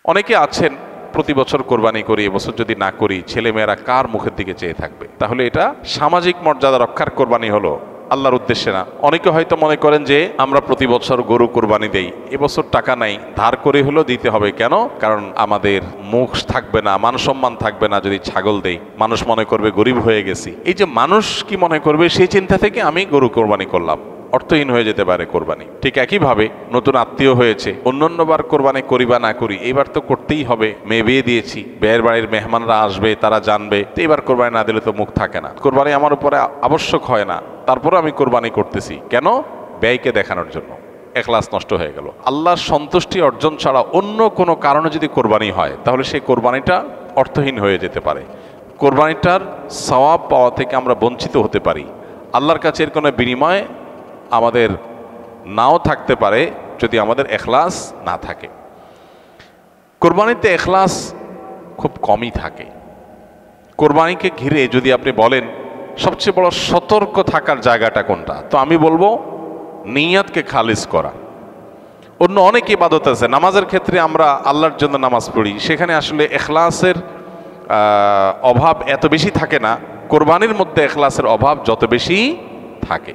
অনেকে আছেন প্রতি বছর কোরবানি করি, এবছর যদি না করি ছেলেমেয়েরা কার মুখের দিকে চেয়ে থাকবে। তাহলে এটা সামাজিক মর্যাদা রক্ষার কোরবানি হলো, আল্লাহর উদ্দেশ্যে না। অনেকে হয়তো মনে করেন যে আমরা প্রতি বছর গরু কোরবানি দেই, এবছর টাকা নাই, ধার করে হলেও দিতে হবে। কেন? কারণ আমাদের মুখ থাকবে না, মান সম্মান থাকবে না যদি ছাগল দেই, মানুষ মনে করবে গরিব হয়ে গেছি। এই যে মানুষ কি মনে করবে সেই চিন্তা থেকে আমি গরু কোরবানি করলাম, অর্থহীন হয়ে যেতে পারে কোরবানি। ঠিক একইভাবে নতুন আত্মীয় হয়েছে, অন্যান্যবার কোরবানি করি বা না করি, এবার তো করতেই হবে, মেয়ে বিয়ে দিয়েছি, বিয়ের বাড়ির মেহমানরা আসবে, তারা জানবে, তো এবার কোরবানি না দিলে তো মুখ থাকে না। কোরবানি আমার উপরে আবশ্যক হয় না, তারপরে আমি কোরবানি করতেছি কেন? ব্যয়কে দেখানোর জন্য। এখলাস নষ্ট হয়ে গেল। আল্লাহর সন্তুষ্টি অর্জন ছাড়া অন্য কোনো কারণে যদি কোরবানি হয় তাহলে সেই কোরবানিটা অর্থহীন হয়ে যেতে পারে। কোরবানিটার সওয়াব পাওয়া থেকে আমরা বঞ্চিত হতে পারি। আল্লাহর কাছে এর কোনো বিনিময় আমাদের নাও থাকতে পারে যদি আমাদের এখলাস না থাকে। কোরবানিতে এখলাস খুব কমই থাকে। কোরবানিকে ঘিরে যদি আপনি বলেন সবচেয়ে বড় সতর্ক থাকার জায়গাটা কোনটা, তো আমি বলবো নিয়তকে খালিস করা। অন্য অনেক ইবাদত আছে, নামাজের ক্ষেত্রে আমরা আল্লাহর জন্য নামাজ পড়ি, সেখানে আসলে এখলাসের অভাব এত বেশি থাকে না। কোরবানির মধ্যে এখলাসের অভাব যত বেশি থাকে।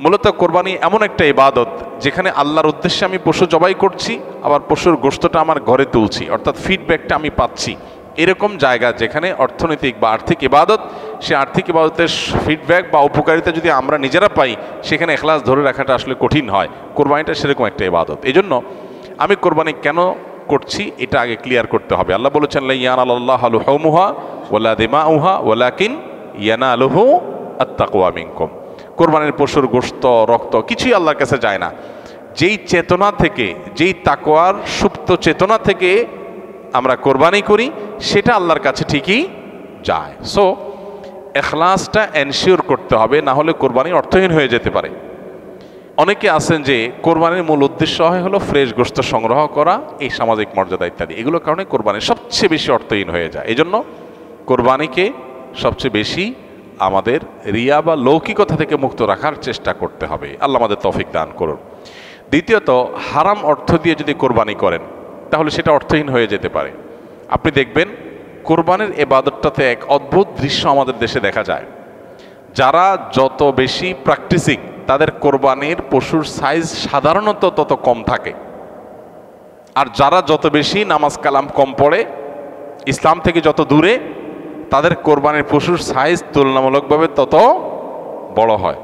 মূলত কোরবানি এমন একটা ইবাদত যেখানে আল্লাহর উদ্দেশ্যে আমি পশু জবাই করছি, আবার পশুর গোশতটা আমার ঘরে তুলছি, অর্থাৎ ফিডব্যাকটা আমি পাচ্ছি। এরকম জায়গা যেখানে অর্থনৈতিক বা আর্থিক ইবাদত, সে আর্থিক ইবাদতের ফিডব্যাক বা উপকারিতা যদি আমরা নিজেরা পাই, সেখানে এখলাস ধরে রাখাটা আসলে কঠিন হয়। কোরবানিটা সেরকম একটা ইবাদত। এই জন্য আমি কোরবানি কেন করছি এটা আগে ক্লিয়ার করতে হবে। আল্লাহ বলেছেন লা ইয়ানালাল্লাহু লুহুমুহা ওয়ালা দিমাউহা ওয়ালাকিন ইয়ানালুহু আত-তাকওয়া মিনকুম। কোরবানির পশুর গোশত, রক্ত কিছুই আল্লাহর কাছে যায় না। যেই চেতনা থেকে, যেই তাকওয়ার সুপ্ত চেতনা থেকে আমরা কোরবানি করি, সেটা আল্লাহর কাছে ঠিকই যায়। সো এখলাসটা এনশিওর করতে হবে, না হলে কোরবানি অর্থহীন হয়ে যেতে পারে। অনেকে আছেন যে কোরবানির মূল উদ্দেশ্য হলো ফ্রেশ গোশত সংগ্রহ করা, এই সামাজিক মর্যাদা ইত্যাদি, এগুলোর কারণে কোরবানি সবচেয়ে বেশি অর্থহীন হয়ে যায়। এই জন্য কোরবানিকে সবচেয়ে বেশি আমাদের রিয়া বা লৌকিকতা থেকে মুক্ত রাখার চেষ্টা করতে হবে। আল্লাহ আমাদের তৌফিক দান করুন। দ্বিতীয়ত, হারাম অর্থ দিয়ে যদি কোরবানি করেন তাহলে সেটা অর্থহীন হয়ে যেতে পারে। আপনি দেখবেন কোরবানির ইবাদতটাতে এক অদ্ভুত দৃশ্য আমাদের দেশে দেখা যায়। যারা যত বেশি প্র্যাকটিসিং, তাদের কোরবানির পশুর সাইজ সাধারণত তত কম থাকে। আর যারা যত বেশি নামাজ কালাম কম পড়ে, ইসলাম থেকে যত দূরে, তাদের কোরবানির পশুর সাইজ তুলনামূলকভাবে তত বড় হয়।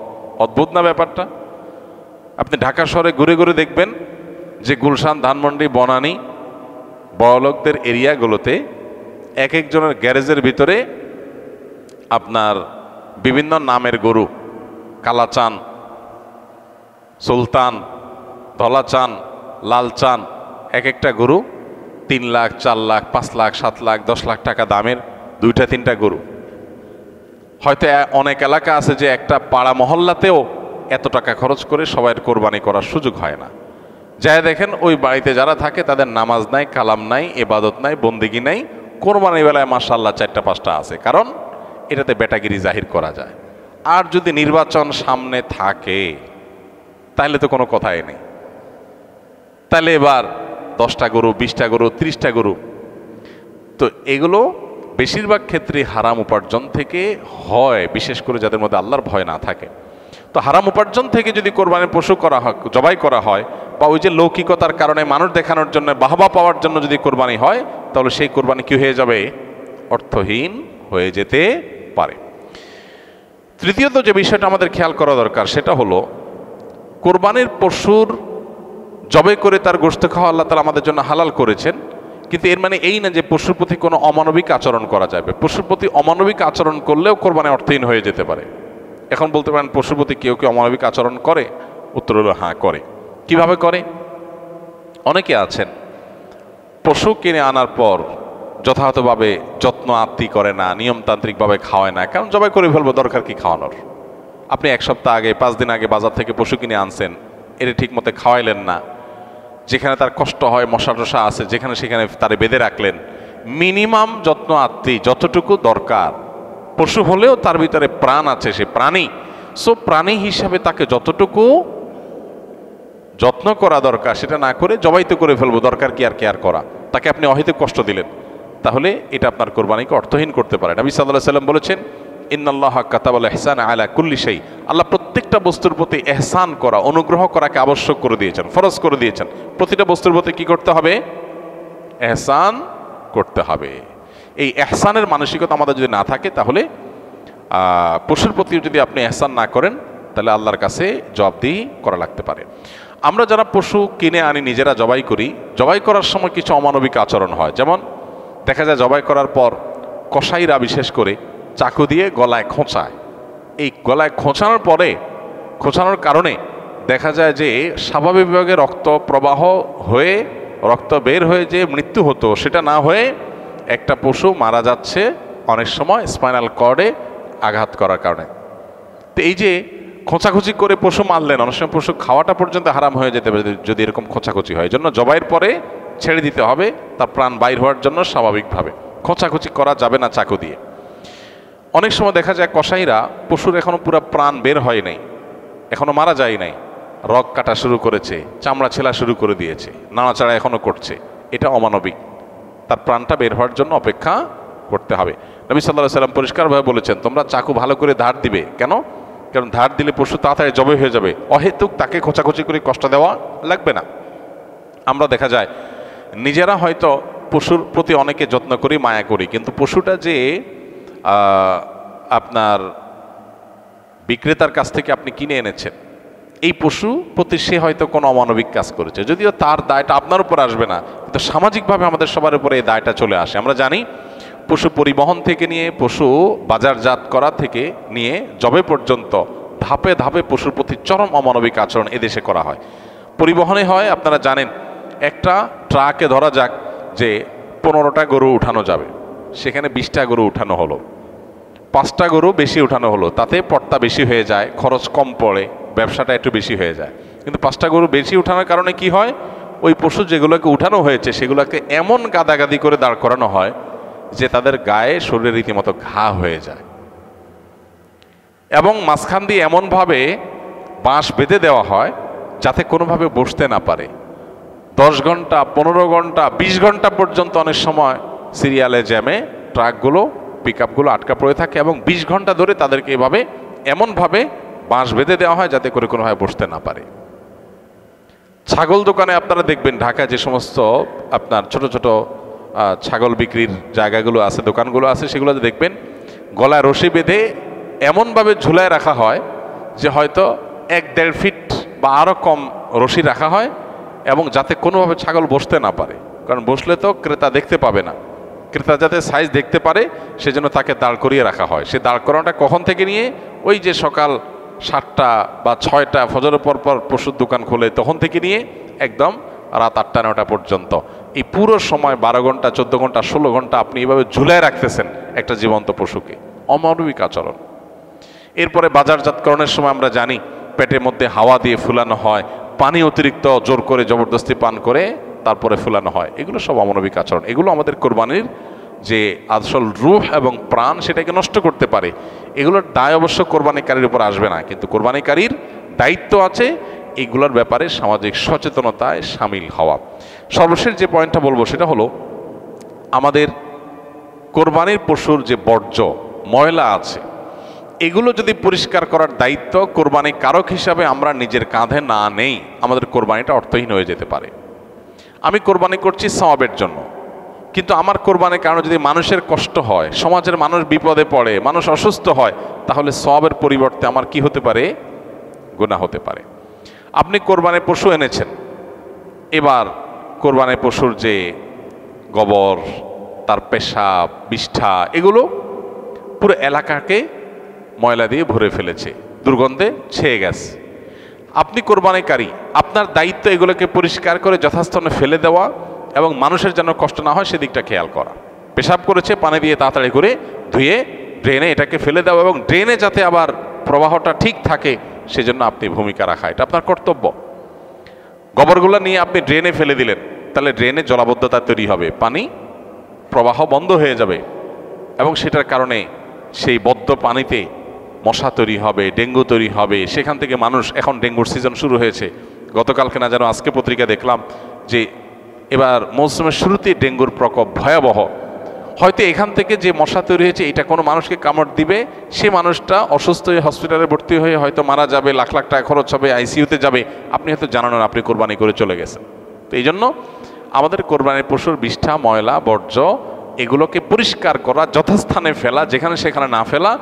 অদ্ভুত না ব্যাপারটা? আপনি ঢাকা শহরে ঘুরে ঘুরে দেখবেন যে গুলশান, ধানমন্ডি, বনানী, বড়লোকদের এরিয়াগুলোতে এক একজনের গ্যারেজের ভিতরে আপনার বিভিন্ন নামের গরু, কালাচান, সুলতান, ধলাচান, লালচান, এক একটা গরু 3 লাখ, 4 লাখ, 5 লাখ, 7 লাখ, 10 লাখ টাকা দামের 2-3টা গরু। হয়তো অনেক এলাকা আছে যে একটা পাড়া মহল্লাতেও এত টাকা খরচ করে সবাই কোরবানি করার সুযোগ হয় না। যাই দেখেন ওই বাড়িতে যারা থাকে তাদের নামাজ নাই, কালাম নাই, ইবাদত নাই, বন্দেগি নাই, কোরবানির বেলায় মাশাআল্লাহ 4টা-5টা আছে, কারণ এটাতে বেটাগিরি জাহির করা যায়। আর যদি নির্বাচন সামনে থাকে তাহলে তো কোনো কথাই নেই। তাহলে এবার 10টা গরু, 20টা গরু, 30টা গরু, তো এগুলো বেশিরভাগ ক্ষেত্রে হারাম উপার্জন থেকে হয়, বিশেষ করে যাদের মধ্যে আল্লাহর ভয় না থাকে। তো হারাম উপার্জন থেকে যদি কোরবানির পশু করা হয়, জবাই করা হয়, বা ওই যে লৌকিকতার কারণে মানুষ দেখানোর জন্য, বাহবা পাওয়ার জন্য যদি কোরবানি হয়, তাহলে সেই কোরবানি কি হয়ে যাবে? অর্থহীন হয়ে যেতে পারে। তৃতীয়ত যে বিষয়টা আমাদের খেয়াল করা দরকার সেটা হলো কোরবানির পশুর জবাই করে তার গোশত খাওয়া আল্লাহ তাআলা আমাদের জন্য হালাল করেছেন, কিন্তু এর মানে এই না যে পশুর প্রতি কোনো অমানবিক আচরণ করা যাবে। পশুর প্রতি অমানবিক আচরণ করলেও কোরবানি অর্থহীন হয়ে যেতে পারে। এখন বলতে পারেন পশুর প্রতি কেউ কেউ অমানবিক আচরণ করে? উত্তর হলো হ্যাঁ, করে। কিভাবে করে? অনেকে আছেন পশু কিনে আনার পর যথাযথভাবে যত্ন আত্তি করে না, নিয়মতান্ত্রিকভাবে খাওয়ায় না। কারণ জবাই করে ফেলবো, দরকার কি খাওয়ানোর? আপনি 1 সপ্তাহ আগে, 5 দিন আগে বাজার থেকে পশু কিনে আনছেন, এটা ঠিক মতো খাওয়াইলেন না, যেখানে তার কষ্ট হয়, মশা টশা আছে, যেখানে সেখানে তারে বেঁধে রাখলেন। মিনিমাম যত্ন আত্তি যতটুকু দরকার, পশু হলেও তার ভিতরে প্রাণ আছে, সে প্রাণী। সো প্রাণী হিসাবে তাকে যতটুকু যত্ন করা দরকার সেটা না করে জবাই তো করে ফেলবো, দরকার কি আর কেয়ার করা, তাকে আপনি অহেতুক কষ্ট দিলেন, তাহলে এটা আপনার কোরবানিকে অর্থহীন করতে পারে। নবী সাল্লাল্লাহু আলাইহি ওয়াসাল্লাম বলেছেন, ইন্নাল্লাহা কাতাবাল ইহসান আলা কুল্লি শাই, আল্লাহ প্রত্যেকটা বস্তুর প্রতি ইহসান করা, অনুগ্রহ করাকে আবশ্যক করে দিয়েছেন, ফরজ করে দিয়েছেন। প্রতিটা বস্তুর প্রতি কি করতে হবে? ইহসান করতে হবে। এই ইহসানের মানসিকতা আমাদের যদি না থাকে, তাহলে পশুর প্রতি যদি আপনি ইহসান না করেন, তাহলে আল্লাহর কাছে জবাবদিহি করা লাগতে পারে। আমরা যারা পশু কিনে আনি, নিজেরা জবাই করি, জবাই করার সময় কিছু অমানবিক আচরণ হয়। যেমন দেখা যায় জবাই করার পর কসাইরা বিশেষ করে চাকু দিয়ে গলায় খোঁচায়। এই গলায় খোঁচানোর পরে, খোঁচানোর কারণে দেখা যায় যে স্বাভাবিকভাবে রক্ত প্রবাহ হয়ে, রক্ত বের হয়ে যে মৃত্যু হতো, সেটা না হয়ে একটা পশু মারা যাচ্ছে অনেক সময় স্পাইনাল কর্ডে আঘাত করার কারণে। তো এই যে খোঁচাখুচি করে পশু মারলেন, অনেক সময় পশু খাওয়াটা পর্যন্ত হারাম হয়ে যেতে পারে যদি এরকম খোঁচাখুচি হয়। এই জন্য জবাইয়ের পরে ছেড়ে দিতে হবে, তার প্রাণ বাইর হওয়ার জন্য স্বাভাবিকভাবে। খোঁচাখুচি করা যাবে না চাকু দিয়ে। অনেক সময় দেখা যায় কসাইরা পশুর এখনো পুরো প্রাণ বের হয় নাই, এখনো মারা যায় নাই, রগ কাটা শুরু করেছে, চামড়া ছেলা শুরু করে দিয়েছে, নাড়াচাড়া এখনো করছে, এটা অমানবিক। তার প্রাণটা বের হওয়ার জন্য অপেক্ষা করতে হবে। নবী সাল্লাল্লাহু আলাইহি ওয়াসাল্লাম পরিষ্কারভাবে বলেছেন, তোমরা চাকু ভালো করে ধার দিবে। কেন? কারণ ধার দিলে পশু তাড়াতাড়ি জবাই হয়ে যাবে, অহেতুক তাকে খোঁচাখুচি করে কষ্ট দেওয়া লাগবে না। আমরা দেখা যায় নিজেরা হয়তো পশুর প্রতি অনেকে যত্ন করি, মায়া করি, কিন্তু পশুটা যে আপনার বিক্রেতার কাছ থেকে আপনি কিনে এনেছেন, এই পশু প্রতি সে হয়তো কোনো অমানবিক কাজ করেছে, যদিও তার দায়টা আপনার উপর আসবে না, কিন্তু সামাজিকভাবে আমাদের সবার উপরে এই দায়টা চলে আসে। আমরা জানি পশু পরিবহন থেকে নিয়ে, পশু বাজারজাত করা থেকে নিয়ে জবে পর্যন্ত ধাপে ধাপে পশুর প্রতি চরম অমানবিক আচরণ এদেশে করা হয়। পরিবহনে হয়, আপনারা জানেন, একটা ট্রাকে ধরা যাক যে 15টা গরু উঠানো যাবে, সেখানে 20টা গরু উঠানো হলো, 5টা গরু বেশি উঠানো হলো, তাতে পড়তা বেশি হয়ে যায়, খরচ কম পড়ে, ব্যবসাটা একটু বেশি হয়ে যায়। কিন্তু 5টা গরু বেশি উঠানোর কারণে কি হয়? ওই পশু যেগুলোকে উঠানো হয়েছে সেগুলোকে এমন গাদাগাদি করে দাঁড় করানো হয় যে তাদের গায়ে, শরীরে রীতিমতো ঘা হয়ে যায়, এবং মাঝখান দিয়ে এমনভাবে বাঁশ বেঁধে দেওয়া হয় যাতে কোনোভাবে বসতে না পারে। 10 ঘন্টা, 15 ঘন্টা, 20 ঘন্টা পর্যন্ত অনেক সময় সিরিয়ালে জ্যামে ট্রাকগুলো, পিকআপগুলো আটকা পড়ে থাকে, এবং 20 ঘন্টা ধরে তাদেরকে এভাবে এমনভাবে বাঁশ বেঁধে দেওয়া হয় যাতে করে কোনোভাবে বসতে না পারে। ছাগল দোকানে আপনারা দেখবেন, ঢাকায় যে সমস্ত আপনার ছোট ছোট ছাগল বিক্রির জায়গাগুলো আছে, দোকানগুলো আছে, সেগুলোতে দেখবেন গলায় রশি বেঁধে এমনভাবে ঝুলায় রাখা হয় যে হয়তো 1-1.5 ফিট বা আরও কম রশি রাখা হয়, এবং যাতে কোনোভাবে ছাগল বসতে না পারে, কারণ বসলে তো ক্রেতা দেখতে পাবে না। ক্রেতা যাতে সাইজ দেখতে পারে সেজন্য তাকে দাঁড় করিয়ে রাখা হয়। সে দাঁড় করানোটা কখন থেকে নিয়ে, ওই যে সকাল 7টা বা 6টা ফজরের পর পর পশুর দোকান খোলে তখন থেকে নিয়ে একদম রাত 8টা-9টা পর্যন্ত, এই পুরো সময় 12 ঘন্টা, 14 ঘন্টা, 16 ঘন্টা আপনি এভাবে ঝুলায় রাখতেছেন একটা জীবন্ত পশুকে। অমানবিক আচরণ। এরপরে বাজারজাতকরণের সময় আমরা জানি পেটের মধ্যে হাওয়া দিয়ে ফুলানো হয়, পানি অতিরিক্ত জোর করে জবরদস্তি পান করে তারপরে ফুলানো হয়। এগুলো সব অমানবিক আচরণ। এগুলো আমাদের কোরবানির যে আসল রূহ এবং প্রাণ সেটাকে নষ্ট করতে পারে। এগুলোর দায় অবশ্য কোরবানিকারীর উপর আসবে না, কিন্তু কোরবানিকারীর দায়িত্ব আছে এগুলোর ব্যাপারে সামাজিক সচেতনতায় সামিল হওয়া। সর্বশেষ যে পয়েন্টটা বলবো সেটা হলো, আমাদের কোরবানির পশুর যে বর্জ্য ময়লা আছে, এগুলো যদি পরিষ্কার করার দায়িত্ব কোরবানি কারক হিসাবে আমরা নিজের কাঁধে না নেই, আমাদের কোরবানিটা অর্থহীন হয়ে যেতে পারে। আমি কোরবানি করছি সওয়াবের জন্য, কিন্তু আমার কোরবানির কারণে যদি মানুষের কষ্ট হয়, সমাজের মানুষ বিপদে পড়ে, মানুষ অসুস্থ হয়, তাহলে সওয়াবের পরিবর্তে আমার কি হতে পারে? গুনাহ হতে পারে। আপনি কোরবানির পশু এনেছেন, এবার কোরবানির পশুর যে গোবর, তার পেশাব, বিষ্ঠা, এগুলো পুরো এলাকাকে ময়লা দিয়ে ভরে ফেলেছে, দুর্গন্ধে ছেয়ে গেছে। আপনি কোরবানিকারী, আপনার দায়িত্ব এগুলোকে পরিষ্কার করে যথাস্থানে ফেলে দেওয়া এবং মানুষের যেন কষ্ট না হয় সেদিকটা খেয়াল করা। পেশাব করেছে, পানি দিয়ে তাড়াতাড়ি করে ধুয়ে ড্রেনে এটাকে ফেলে দেওয়া, এবং ড্রেনে যাতে আবার প্রবাহটা ঠিক থাকে সেজন্য আপনি ভূমিকা রাখা, এটা আপনার কর্তব্য। গোবরগুলো নিয়ে আপনি ড্রেনে ফেলে দিলেন, তাহলে ড্রেনে জলাবদ্ধতা তৈরি হবে, পানি প্রবাহ বন্ধ হয়ে যাবে, এবং সেটার কারণে সেই বদ্ধ পানিতে মশা তৈরি হবে, ডেঙ্গু তৈরি হবে, সেখান থেকে মানুষ, এখন ডেঙ্গুর সিজন শুরু হয়েছে, গতকালকে না যেন আজকে পত্রিকা দেখলাম যে এবার মৌসুমের শুরুতেই ডেঙ্গুর প্রকোপ ভয়াবহ। হয়তো এখান থেকে যে মশা তৈরি হয়েছে এটা কোনো মানুষকে কামড় দিবে, সে মানুষটা অসুস্থ হয়ে হসপিটালে ভর্তি হয়ে হয়তো মারা যাবে, লাখ লাখ টাকা খরচ হবে, আইসিইউতে যাবে, আপনি হয়তো জানান না আপনি কোরবানি করে চলে গেছেন। তো এই জন্য আমাদের কোরবানির পশুর বিষ্ঠা, ময়লা, বর্জ্য এগুলোকে পরিষ্কার করা, যথাস্থানে ফেলা, যেখানে সেখানে না ফেলা,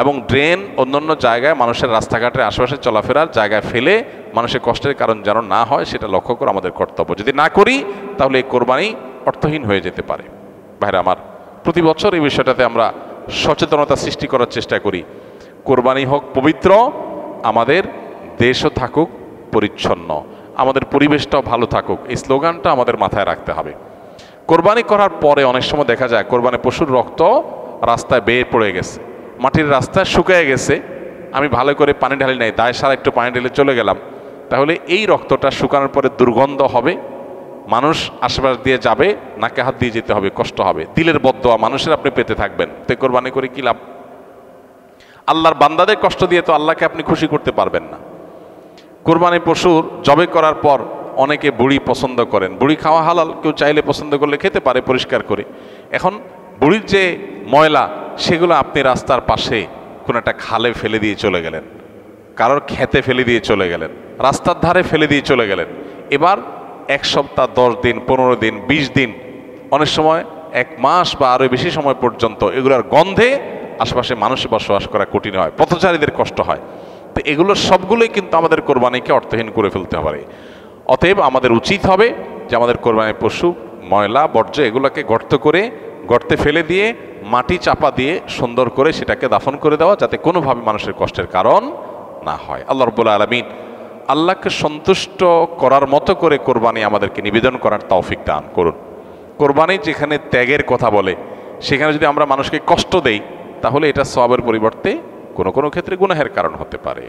এবং ড্রেন অন্যান্য জায়গায় মানুষের রাস্তাঘাটের আশেপাশে চলাফেরার জায়গায় ফেলে মানুষের কষ্টের কারণ যেন না হয় সেটা লক্ষ্য করা আমাদের কর্তব্য। যদি না করি তাহলে এই কোরবানি অর্থহীন হয়ে যেতে পারে। ভাইরা আমার, প্রতি বছর এই বিষয়টাতে আমরা সচেতনতা সৃষ্টি করার চেষ্টা করি। কোরবানি হোক পবিত্র, আমাদের দেশও থাকুক পরিচ্ছন্ন, আমাদের পরিবেশটাও ভালো থাকুক, এই স্লোগানটা আমাদের মাথায় রাখতে হবে। কোরবানি করার পরে অনেক সময় দেখা যায় কোরবানি পশুর রক্ত রাস্তায় বেয়ে পড়ে গেছে, মাটির রাস্তায় শুকিয়ে গেছে, আমি ভালো করে পানি ঢালি নাই, দায় সারা একটু পানি ঢেলে চলে গেলাম, তাহলে এই রক্তটা শুকানোর পরে দুর্গন্ধ হবে, মানুষ আশেপাশ দিয়ে যাবে, নাকে হাত দিয়ে যেতে হবে, কষ্ট হবে, দিলের বদদোয়া মানুষের আপনি পেতে থাকবেন। তো কোরবানি করে কি লাভ? আল্লাহর বান্দাদের কষ্ট দিয়ে তো আল্লাহকে আপনি খুশি করতে পারবেন না। কোরবানি পশুর জবে করার পর অনেকে বুড়ি পছন্দ করেন, বুড়ি খাওয়া হালাল, কেউ চাইলে পছন্দ করলে খেতে পারে পরিষ্কার করে। এখন বুড়ির যে ময়লা সেগুলো আপনি রাস্তার পাশে কোনো একটা খালে ফেলে দিয়ে চলে গেলেন, কারোর খেতে ফেলে দিয়ে চলে গেলেন, রাস্তার ধারে ফেলে দিয়ে চলে গেলেন। এবার 1 সপ্তাহ, 10 দিন, 15 দিন, 20 দিন, অনেক সময় 1 মাস বা আরও বেশি সময় পর্যন্ত এগুলোর গন্ধে আশেপাশে মানুষ বসবাস করা কঠিন হয়, পথচারীদের কষ্ট হয়। তো এগুলো সবগুলোই কিন্তু আমাদের কোরবানিকে অর্থহীন করে ফেলতে পারে। অতএব আমাদের উচিত হবে যে আমাদের কোরবানির পশু ময়লা বর্জ্য এগুলোকে গর্তে ফেলে দিয়ে মাটি চাপা দিয়ে সুন্দর করে সেটাকে দাফন করে দেওয়া, যাতে কোনোভাবে মানুষের কষ্টের কারণ না হয়। আল্লাহ রাব্বুল আলামিন আল্লাহকে সন্তুষ্ট করার মতো করে কোরবানি আমাদেরকে নিবেদন করার তৌফিক দান করুন। কোরবানি যেখানে ত্যাগের কথা বলে সেখানে যদি আমরা মানুষকে কষ্ট দেই তাহলে এটা সওয়াবের পরিবর্তে কোনো কোনো ক্ষেত্রে গুনাহের কারণ হতে পারে।